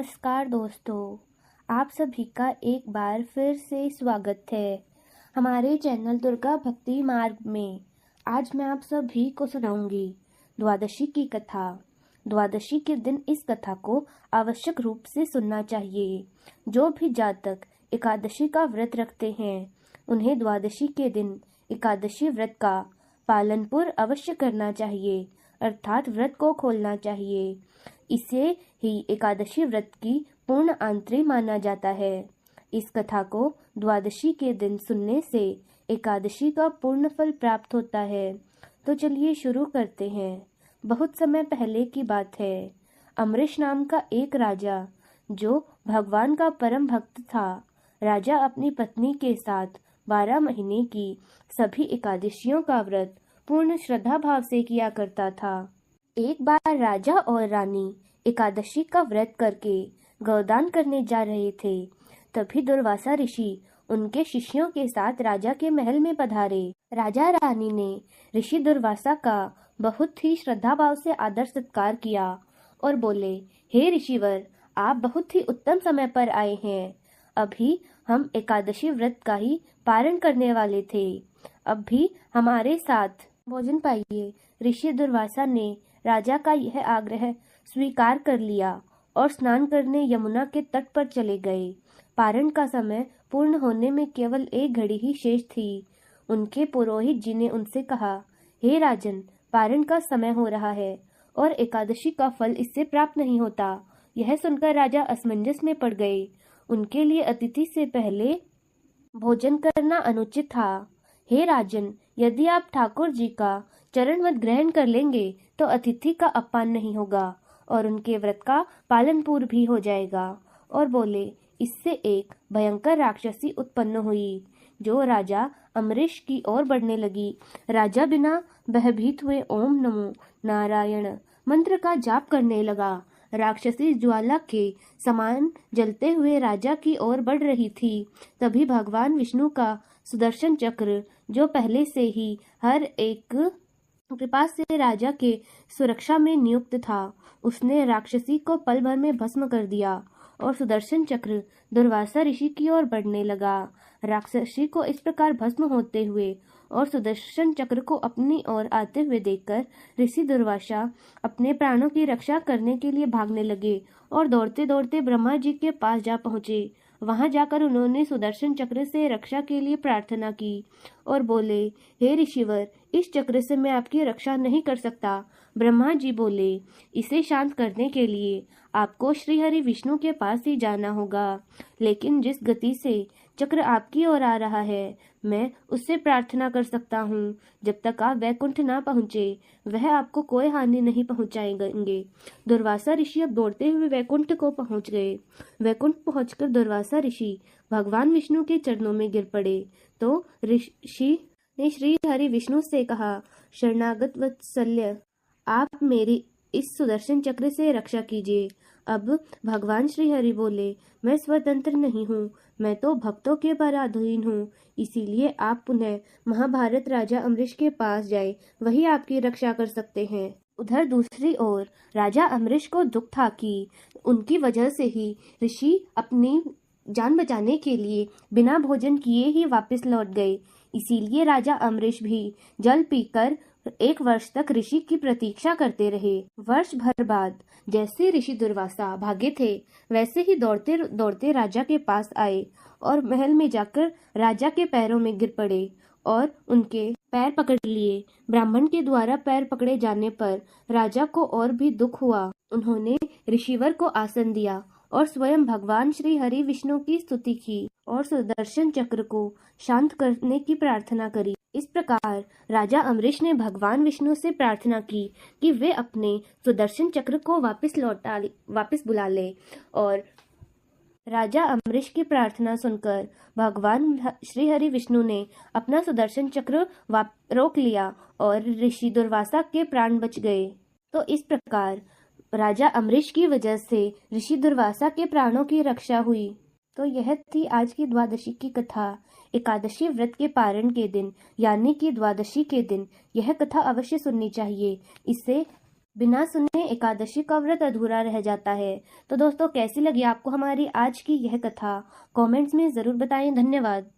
नमस्कार दोस्तों, आप सभी का एक बार फिर से स्वागत है हमारे चैनल दुर्गा भक्ति मार्ग में। आज मैं आप सभी को सुनाऊंगी द्वादशी की कथा। द्वादशी के दिन इस कथा को आवश्यक रूप से सुनना चाहिए। जो भी जातक एकादशी का व्रत रखते हैं उन्हें द्वादशी के दिन एकादशी व्रत का पालनपुर अवश्य करना चाहिए, अर्थात व्रत को खोलना चाहिए। इसे ही एकादशी व्रत की पूर्ण आंत्री माना जाता है। इस कथा को द्वादशी के दिन सुनने से एकादशी का पूर्ण फल प्राप्त होता है। तो चलिए शुरू करते हैं। बहुत समय पहले की बात है। अमरीश नाम का एक राजा, जो भगवान का परम भक्त था, राजा अपनी पत्नी के साथ 12 महीने की सभी एकादशियों का व्रत पूर्ण श्रद्धा भाव से किया करता था। एक बार राजा और रानी एकादशी का व्रत करके गौदान करने जा रहे थे। तभी दुर्वासा ऋषि उनके शिष्यों के साथ राजा के महल में पधारे। राजा रानी ने ऋषि दुर्वासा का बहुत ही श्रद्धा भाव से आदर सत्कार किया और बोले, हे ऋषिवर, आप बहुत ही उत्तम समय पर आए हैं। अभी हम एकादशी व्रत का ही पारण करने वाले थे, अब भी हमारे साथ भोजन पाइए। ऋषि दुर्वासा ने राजा का यह आग्रह स्वीकार कर लिया और स्नान करने यमुना के तट पर चले गए। पारण का समय पूर्ण होने में केवल एक घड़ी ही शेष थी। उनके पुरोहित जी ने उनसे कहा, हे राजन, पारण का समय हो रहा है और एकादशी का फल इससे प्राप्त नहीं होता। यह सुनकर राजा असमंजस में पड़ गए। उनके लिए अतिथि से पहले भोजन करना अनुचित था। हे राजन, यदि आप ठाकुर जी का चरणवत ग्रहण कर लेंगे तो अतिथि का अपमान नहीं होगा और उनके व्रत का पालन पूर्ण भी हो जाएगा। और बोले, इससे एक भयंकर राक्षसी उत्पन्न हुई जो राजा अमरीश की ओर बढ़ने लगी। राजा बिना भयभीत हुए ओम नमो नारायण मंत्र का जाप करने लगा। राक्षसी ज्वाला के समान जलते हुए राजा की ओर बढ़ रही थी। तभी भगवान विष्णु का सुदर्शन चक्र, जो पहले से ही हर एक कृपा से राजा के सुरक्षा में नियुक्त था, उसने राक्षसी को पल भर में भस्म कर दिया और सुदर्शन चक्र दुर्वासा ऋषि की ओर बढ़ने लगा। राक्षसी को इस प्रकार भस्म होते हुए और सुदर्शन चक्र को अपनी ओर आते हुए देखकर ऋषि दुर्वासा अपने प्राणों की रक्षा करने के लिए भागने लगे और दौड़ते दौड़ते ब्रह्मा जी के पास जा पहुंचे। वहां जाकर उन्होंने सुदर्शन चक्र से रक्षा के लिए प्रार्थना की और बोले, हे ऋषिवर, इस चक्र से मैं आपकी रक्षा नहीं कर सकता। ब्रह्मा जी बोले, इसे शांत करने के लिए आपको श्री हरि विष्णु के पास ही जाना होगा, लेकिन जिस गति से चक्र आपकी ओर आ रहा है, मैं उससे प्रार्थना कर सकता हूँ। जब तक आप वैकुंठ ना पहुँचे, वह आपको कोई हानि नहीं पहुँचाएंगे। दुर्वासा ऋषि अब दौड़ते हुए वैकुंठ को पहुँच गए। वैकुंठ पहुंचकर दुर्वासा ऋषि भगवान विष्णु के चरणों में गिर पड़े। तो ऋषि ने श्री हरि विष्णु से कहा, शरणागत वत्सल्य, आप मेरी इस सुदर्शन चक्र से रक्षा कीजिए। अब भगवान श्री हरि बोले, मैं स्वतंत्र नहीं हूँ, मैं तो भक्तों के पराधीन हूँ, इसीलिए आप पुनः महाभारत राजा अमरीश के पास जाए, वही आपकी रक्षा कर सकते हैं। उधर दूसरी ओर राजा अमरीश को दुख था कि उनकी वजह से ही ऋषि अपनी जान बचाने के लिए बिना भोजन किए ही वापस लौट गए। इसीलिए राजा अमरीश भी जल पीकर 1 वर्ष तक ऋषि की प्रतीक्षा करते रहे। वर्ष भर बाद जैसे ऋषि दुर्वासा भागे थे, वैसे ही दौड़ते दौड़ते राजा के पास आए और महल में जाकर राजा के पैरों में गिर पड़े और उनके पैर पकड़ लिए। ब्राह्मण के द्वारा पैर पकड़े जाने पर राजा को और भी दुख हुआ। उन्होंने ऋषिवर को आसन दिया और स्वयं भगवान श्री हरि विष्णु की स्तुति की और सुदर्शन चक्र को शांत करने की प्रार्थना करी। इस प्रकार राजा अमरीश ने भगवान विष्णु से प्रार्थना की कि वे अपने सुदर्शन चक्र को वापस बुला ले। और राजा अमरीश की प्रार्थना सुनकर भगवान श्री हरि विष्णु ने अपना सुदर्शन चक्र रोक लिया और ऋषि दुर्वासा के प्राण बच गए। तो इस प्रकार राजा अमरीश की वजह से ऋषि दुर्वासा के प्राणों की रक्षा हुई। तो यह थी आज की द्वादशी की कथा। एकादशी व्रत के पारण के दिन यानी कि द्वादशी के दिन यह कथा अवश्य सुननी चाहिए। इससे बिना सुने एकादशी का व्रत अधूरा रह जाता है। तो दोस्तों, कैसी लगी आपको हमारी आज की यह कथा? कमेंट्स में ज़रूर बताएं। धन्यवाद।